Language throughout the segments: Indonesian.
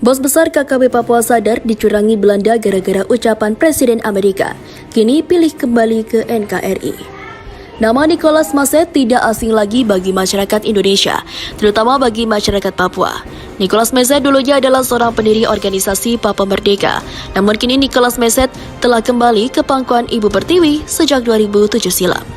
Bos besar KKP Papua sadar dicurangi Belanda gara-gara ucapan Presiden Amerika. Kini pilih kembali ke NKRI. Nama Nicholas Maset tidak asing lagi bagi masyarakat Indonesia, terutama bagi masyarakat Papua. Nicholas Maset dulunya adalah seorang pendiri organisasi Papua Merdeka. Namun kini Nicholas Maset telah kembali ke pangkuan Ibu Pertiwi sejak 2007 silam.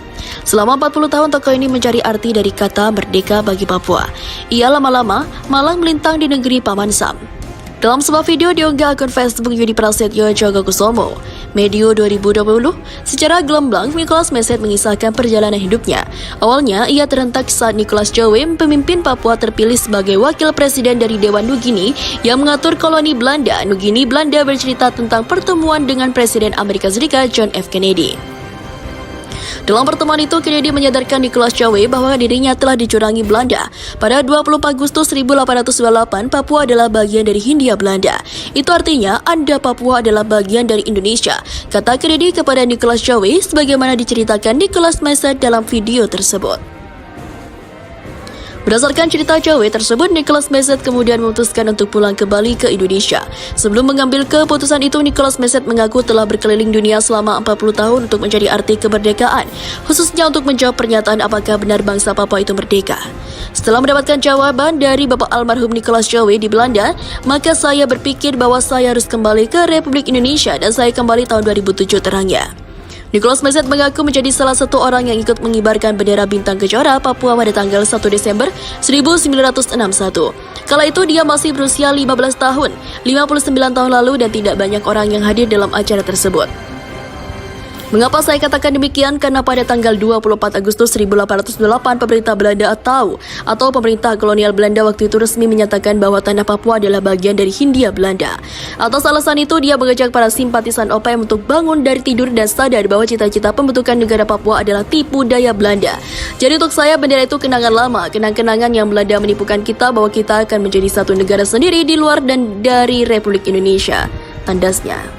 Selama 40 tahun tokoh ini mencari arti dari kata merdeka bagi Papua. Ia lama-lama malang melintang di negeri Paman Sam. Dalam sebuah video diunggah akun Facebook Yudi Prasetyo Jogokusumo, medio 2020, secara gamblang Nicholas Maset mengisahkan perjalanan hidupnya. Awalnya, ia terhentak saat Nicholas Jowe, pemimpin Papua terpilih sebagai wakil presiden dari Dewan Nugini yang mengatur koloni Belanda. Nugini Belanda bercerita tentang pertemuan dengan Presiden Amerika Serikat John F. Kennedy. Dalam pertemuan itu, Kennedy menyadarkan Nicholas Jowe bahwa dirinya telah dicurangi Belanda. Pada 24 Agustus 1898, Papua adalah bagian dari Hindia Belanda. Itu artinya, Anda Papua adalah bagian dari Indonesia, kata Kennedy kepada Nicholas Jowe, sebagaimana diceritakan Nicholas Maset dalam video tersebut. Berdasarkan cerita Jowe tersebut, Nicholas Maset kemudian memutuskan untuk pulang kembali ke Indonesia. Sebelum mengambil keputusan itu, Nicholas Maset mengaku telah berkeliling dunia selama 40 tahun untuk mencari arti kemerdekaan, khususnya untuk menjawab pernyataan apakah benar bangsa Papua itu merdeka. Setelah mendapatkan jawaban dari Bapak almarhum Nicholas Jowe di Belanda, maka saya berpikir bahwa saya harus kembali ke Republik Indonesia dan saya kembali tahun 2007 terangnya. Nicholas Maset mengaku menjadi salah satu orang yang ikut mengibarkan bendera bintang Kejora Papua pada tanggal 1 Desember 1961. Kala itu dia masih berusia 15 tahun, 59 tahun lalu dan tidak banyak orang yang hadir dalam acara tersebut. Mengapa saya katakan demikian? Karena pada tanggal 24 Agustus 1808 pemerintah Belanda atau pemerintah kolonial Belanda waktu itu resmi menyatakan bahwa tanah Papua adalah bagian dari Hindia Belanda. Atas alasan itu dia mengajak para simpatisan OPM untuk bangun dari tidur dan sadar bahwa cita-cita pembentukan negara Papua adalah tipu daya Belanda. Jadi untuk saya bendera itu kenangan lama, kenang-kenangan yang Belanda menipukan kita bahwa kita akan menjadi satu negara sendiri di luar dan dari Republik Indonesia, tandasnya.